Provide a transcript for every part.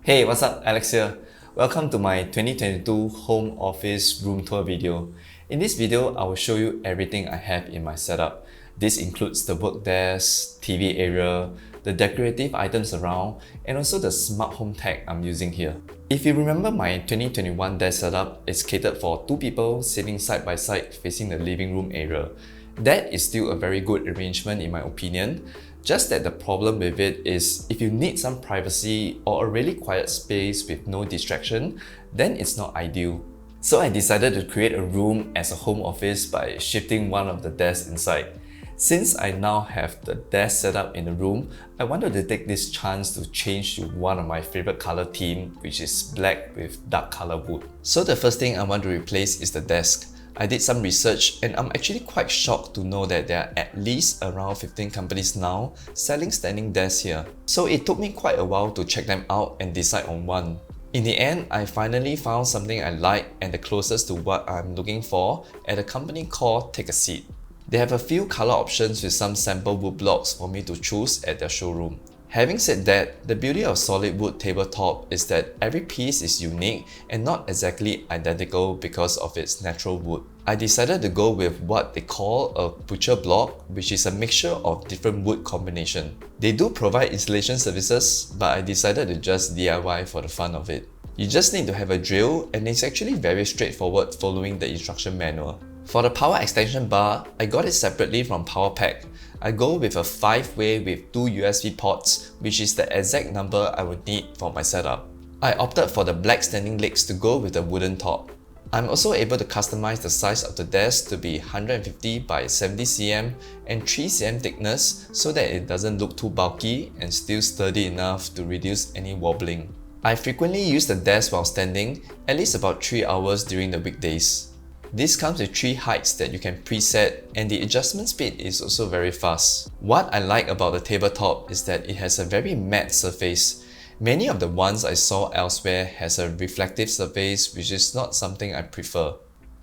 Hey, what's up? Alex here. Welcome to my 2022 home office room tour video. In this video, I will show you everything I have in my setup. This includes the work desk, TV area, the decorative items around, and also the smart home tag I'm using here. If you remember my 2021 desk setup, it's catered for 2 people sitting side by side facing the living room area. That is still a very good arrangement in my opinion. Just that the problem with it is if you need some privacy or a really quiet space with no distraction, then it's not ideal. So I decided to create a room as a home office by shifting one of the desks inside. Since I now have the desk set up in the room, I wanted to take this chance to change to one of my favorite color theme, which is black with dark color wood. So the first thing I want to replace is the desk. I did some research and I'm actually quite shocked to know that there are at least around 15 companies now selling standing desks here. So it took me quite a while to check them out and decide on one. In the end, I finally found something I like and the closest to what I'm looking for at a company called Take a Seat. They have a few color options with some sample wood blocks for me to choose at their showroom. Having said that, the beauty of solid wood tabletop is that every piece is unique and not exactly identical because of its natural wood. I decided to go with what they call a butcher block, which is a mixture of different wood combination. They do provide installation services, but I decided to just DIY for the fun of it. You just need to have a drill and it's actually very straightforward following the instruction manual. For the power extension bar, I got it separately from power pack. I go with a 5-way with 2 USB ports, which is the exact number I would need for my setup. I opted for the black standing legs to go with the wooden top. I'm also able to customize the size of the desk to be 150 by 70 cm and 3 cm thickness so that it doesn't look too bulky and still sturdy enough to reduce any wobbling. I frequently use the desk while standing, at least about 3 hours during the weekdays. This comes with 3 heights that you can preset and the adjustment speed is also very fast. What I like about the tabletop is that it has a very matte surface. Many of the ones I saw elsewhere has a reflective surface, which is not something I prefer.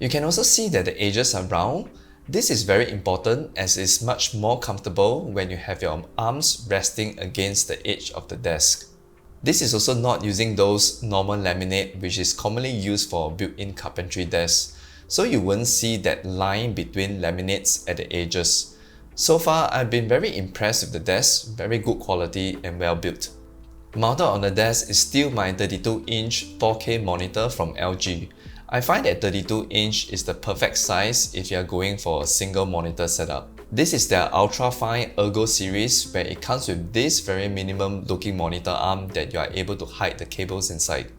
You can also see that the edges are round. This is very important as it's much more comfortable when you have your arms resting against the edge of the desk. This is also not using those normal laminate which is commonly used for built-in carpentry desks. So you won't see that line between laminates at the edges. So far, I've been very impressed with the desk, very good quality and well built. Mounted on the desk is still my 32-inch 4K monitor from LG. I find that 32-inch is the perfect size if you are going for a single monitor setup. This is their Ultra Fine Ergo series where it comes with this very minimum looking monitor arm that you are able to hide the cables inside.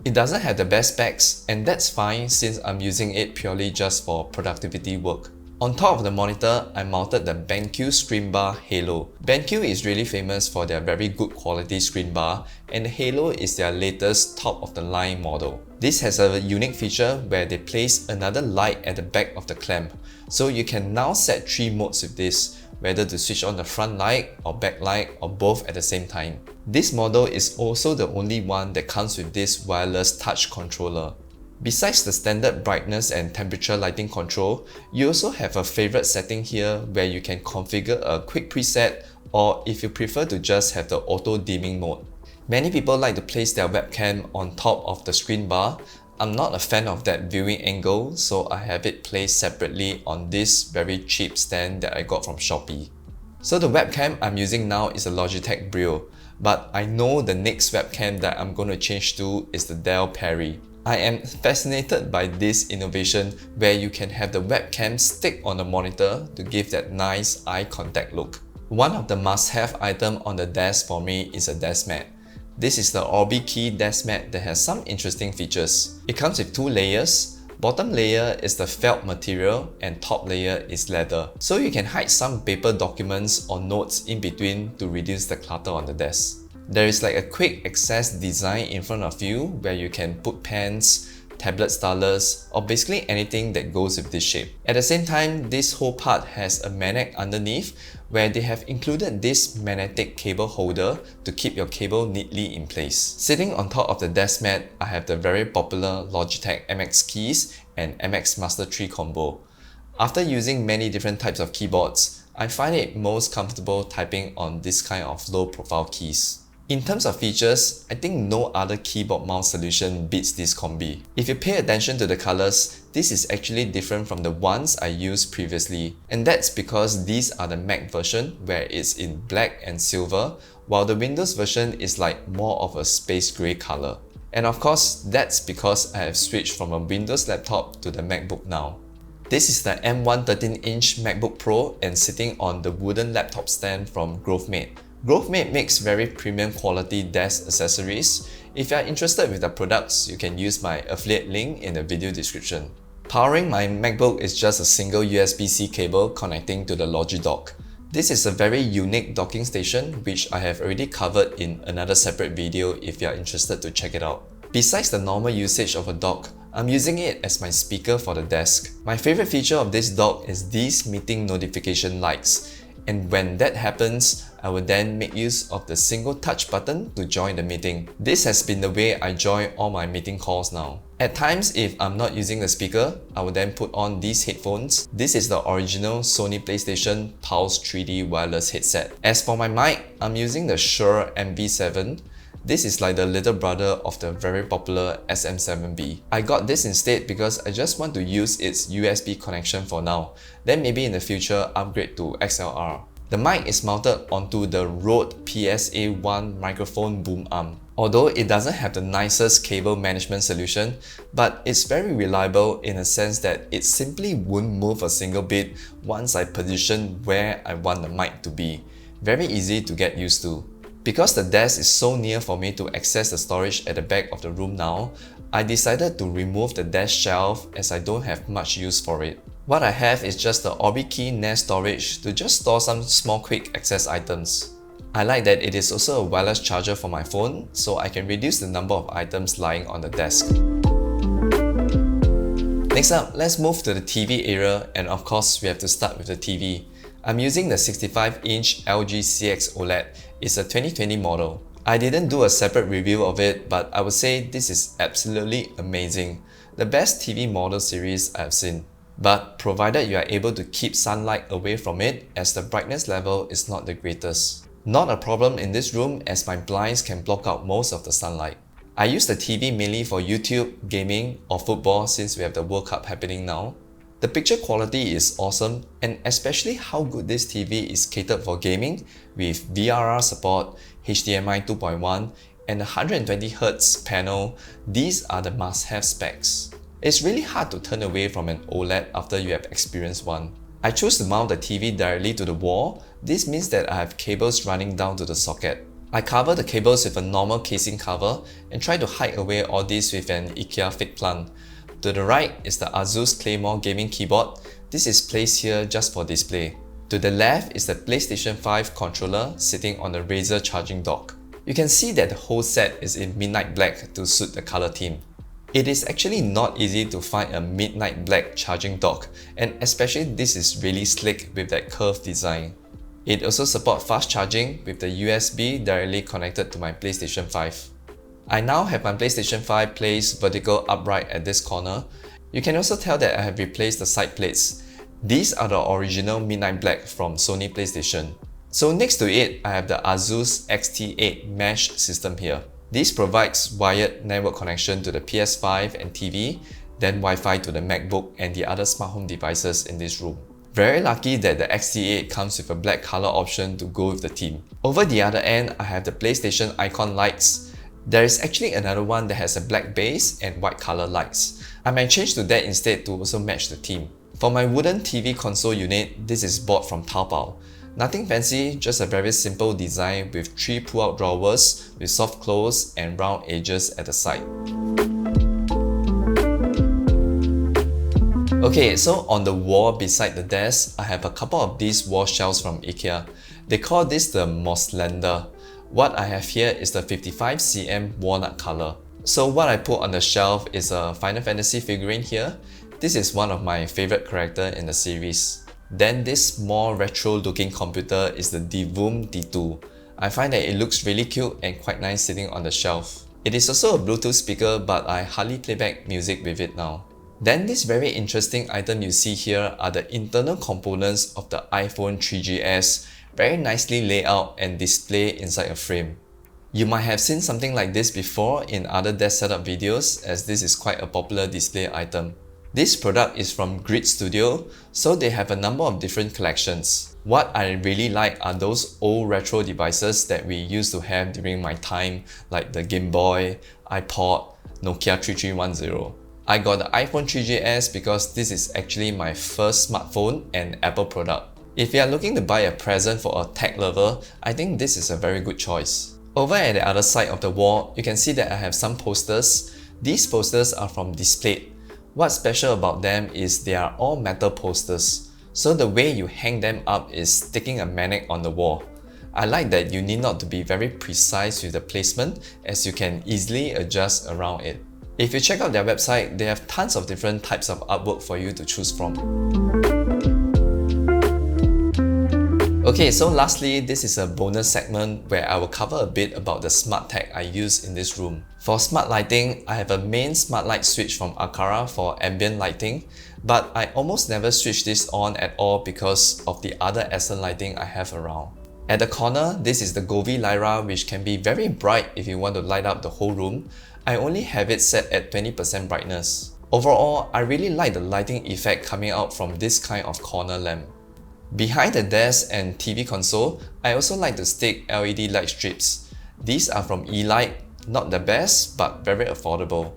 It doesn't have the best specs and that's fine since I'm using it purely just for productivity work. On top of the monitor, I mounted the BenQ Screenbar Halo. BenQ is really famous for their very good quality screenbar and the Halo is their latest top of the line model. This has a unique feature where they place another light at the back of the clamp. So you can now set 3 modes with this, whether to switch on the front light or backlight or both at the same time. This model is also the only one that comes with this wireless touch controller. Besides the standard brightness and temperature lighting control, you also have a favorite setting here where you can configure a quick preset or if you prefer to just have the auto dimming mode. Many people like to place their webcam on top of the screen bar. I'm not a fan of that viewing angle, so I have it placed separately on this very cheap stand that I got from Shopee. So the webcam I'm using now is a Logitech Brio, but I know the next webcam that I'm going to change to is the Dell Perry. I am fascinated by this innovation where you can have the webcam stick on the monitor to give that nice eye contact look. One of the must-have items on the desk for me is a desk mat. This is the Orbitkey desk mat that has some interesting features. It comes with 2 layers. Bottom layer is the felt material and top layer is leather. So you can hide some paper documents or notes in between to reduce the clutter on the desk. There is like a quick access design in front of you where you can put pens, tablet stylus, or basically anything that goes with this shape. At the same time, this whole part has a magnet underneath where they have included this magnetic cable holder to keep your cable neatly in place. Sitting on top of the desk mat, I have the very popular Logitech MX keys and MX Master 3 combo. After using many different types of keyboards, I find it most comfortable typing on this kind of low profile keys. In terms of features, I think no other keyboard mouse solution beats this combi. If you pay attention to the colors, this is actually different from the ones I used previously. And that's because these are the Mac version where it's in black and silver, while the Windows version is like more of a space grey color. And of course, that's because I have switched from a Windows laptop to the MacBook now. This is the M1 13-inch MacBook Pro and sitting on the wooden laptop stand from Grovemade. Grovemade makes very premium quality desk accessories. If you are interested with the products, you can use my affiliate link in the video description. Powering my MacBook is just a single USB-C cable connecting to the Logi Dock. This is a very unique docking station which I have already covered in another separate video if you are interested to check it out. Besides the normal usage of a dock, I'm using it as my speaker for the desk. My favorite feature of this dock is these meeting notification lights. And when that happens, I will then make use of the single touch button to join the meeting. This has been the way I join all my meeting calls now. At times, if I'm not using the speaker, I will then put on these headphones. This is the original Sony PlayStation Pulse 3D wireless headset. As for my mic, I'm using the Shure MV7. This is like the little brother of the very popular SM7B. I got this instead because I just want to use its USB connection for now. Then maybe in the future upgrade to XLR. The mic is mounted onto the Rode PSA-1 microphone boom arm. Although it doesn't have the nicest cable management solution, but it's very reliable in a sense that it simply won't move a single bit once I position where I want the mic to be. Very easy to get used to. Because the desk is so near for me to access the storage at the back of the room now, I decided to remove the desk shelf as I don't have much use for it. What I have is just the Orbitkey Nest storage to just store some small quick access items. I like that it is also a wireless charger for my phone, so I can reduce the number of items lying on the desk. Next up, let's move to the TV area, and of course we have to start with the TV. I'm using the 65-inch LG CX OLED. It's a 2020 model. I didn't do a separate review of it, but I would say this is absolutely amazing. The best TV model series I've seen. But provided you are able to keep sunlight away from it, as the brightness level is not the greatest. Not a problem in this room as my blinds can block out most of the sunlight. I use the TV mainly for YouTube, gaming, or football since we have the World Cup happening now. The picture quality is awesome, and especially how good this TV is catered for gaming with VRR support, HDMI 2.1 and a 120Hz panel. These are the must-have specs. It's really hard to turn away from an OLED after you have experienced one. I chose to mount the TV directly to the wall. This means that I have cables running down to the socket. I cover the cables with a normal casing cover and try to hide away all this with an IKEA fake plant. To the right is the ASUS Claymore gaming keyboard. This is placed here just for display. To the left is the PlayStation 5 controller sitting on the Razer charging dock. You can see that the whole set is in midnight black to suit the color theme. It is actually not easy to find a midnight black charging dock, and especially this is really slick with that curved design. It also supports fast charging with the USB directly connected to my PlayStation 5. I now have my PlayStation 5 placed vertical upright at this corner. You can also tell that I have replaced the side plates. These are the original midnight black from Sony PlayStation. So next to it, I have the ASUS XT8 mesh system here. This provides wired network connection to the PS5 and TV, then Wi-Fi to the MacBook and the other smart home devices in this room. Very lucky that the XT8 comes with a black color option to go with the theme. Over the other end, I have the PlayStation icon lights. There is actually another one that has a black base and white color lights. I might change to that instead to also match the theme. For my wooden TV console unit, this is bought from Taobao. Nothing fancy, just a very simple design with 3 pull-out drawers with soft close and round edges at the side. Okay, so on the wall beside the desk, I have a couple of these wall shelves from IKEA. They call this the Moslander. What I have here is the 55cm walnut color. So what I put on the shelf is a Final Fantasy figurine here. This is one of my favorite characters in the series. Then this more retro looking computer is the Divoom D2. I find that it looks really cute and quite nice sitting on the shelf. It is also a Bluetooth speaker, but I hardly play back music with it now. Then this very interesting item you see here are the internal components of the iPhone 3GS, very nicely laid out and displayed inside a frame. You might have seen something like this before in other desk setup videos, as this is quite a popular display item. This product is from Grid Studio, so they have a number of different collections. What I really like are those old retro devices that we used to have during my time, like the Game Boy, iPod, Nokia 3310. I got the iPhone 3GS because this is actually my first smartphone and Apple product. If you are looking to buy a present for a tech lover, I think this is a very good choice. Over at the other side of the wall, you can see that I have some posters. These posters are from Displayed. What's special about them is they are all metal posters, so the way you hang them up is sticking a magnet on the wall. I like that you need not to be very precise with the placement, as you can easily adjust around it. If you check out their website, they have tons of different types of artwork for you to choose from. Okay, so lastly, this is a bonus segment where I will cover a bit about the smart tech I use in this room. For smart lighting, I have a main smart light switch from Aqara for ambient lighting, but I almost never switch this on at all because of the other accent lighting I have around. At the corner, this is the Govee Lyra, which can be very bright if you want to light up the whole room. I only have it set at 20% brightness. Overall, I really like the lighting effect coming out from this kind of corner lamp. Behind the desk and TV console, I also like to stick LED light strips. These are from eLight, not the best, but very affordable.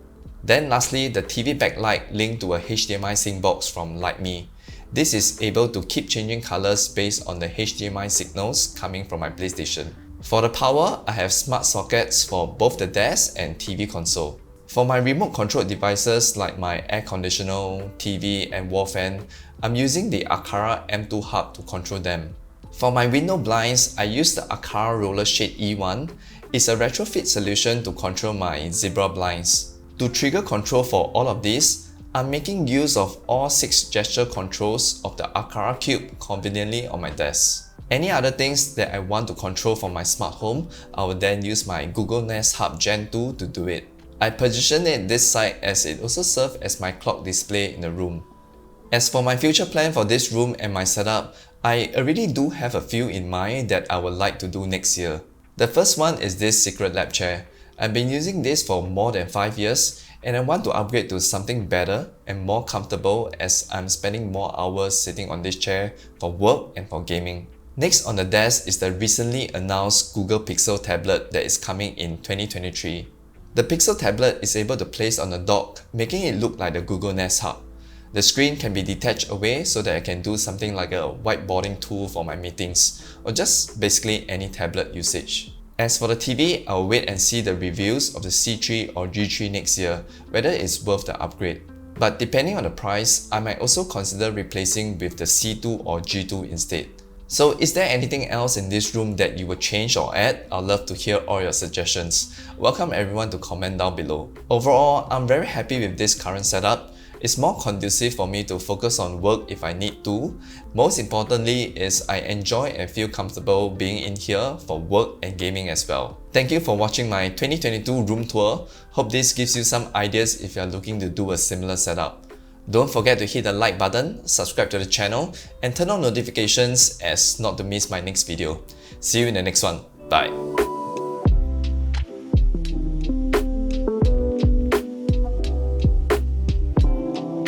Then lastly, the TV backlight linked to a HDMI sync box from Lytmi. This is able to keep changing colors based on the HDMI signals coming from my PlayStation. For the power, I have smart sockets for both the desk and TV console. For my remote controlled devices like my air conditioner, TV and wall fan, I'm using the Aqara M2 hub to control them. For my window blinds, I use the Aqara Roller Shade E1. It's a retrofit solution to control my zebra blinds. To trigger control for all of these, I'm making use of all 6 gesture controls of the Aqara Cube conveniently on my desk. Any other things that I want to control from my smart home, I will then use my Google Nest Hub Gen 2 to do it. I position it this side as it also serves as my clock display in the room. As for my future plan for this room and my setup, I already do have a few in mind that I would like to do next year. The first one is this Secret Lab chair. I've been using this for more than 5 years and I want to upgrade to something better and more comfortable as I'm spending more hours sitting on this chair for work and for gaming. Next on the desk is the recently announced Google Pixel tablet that is coming in 2023. The Pixel tablet is able to place on a dock, making it look like the Google Nest Hub. The screen can be detached away so that I can do something like a whiteboarding tool for my meetings, or just basically any tablet usage. As for the TV, I'll wait and see the reviews of the C3 or G3 next year, whether it's worth the upgrade. But depending on the price, I might also consider replacing with the C2 or G2 instead. So is there anything else in this room that you would change or add? I'd love to hear all your suggestions. Welcome everyone to comment down below. Overall, I'm very happy with this current setup. It's more conducive for me to focus on work if I need to. Most importantly is I enjoy and feel comfortable being in here for work and gaming as well. Thank you for watching my 2022 room tour. Hope this gives you some ideas if you are looking to do a similar setup. Don't forget to hit the like button, subscribe to the channel, and turn on notifications as not to miss my next video. See you in the next one. Bye.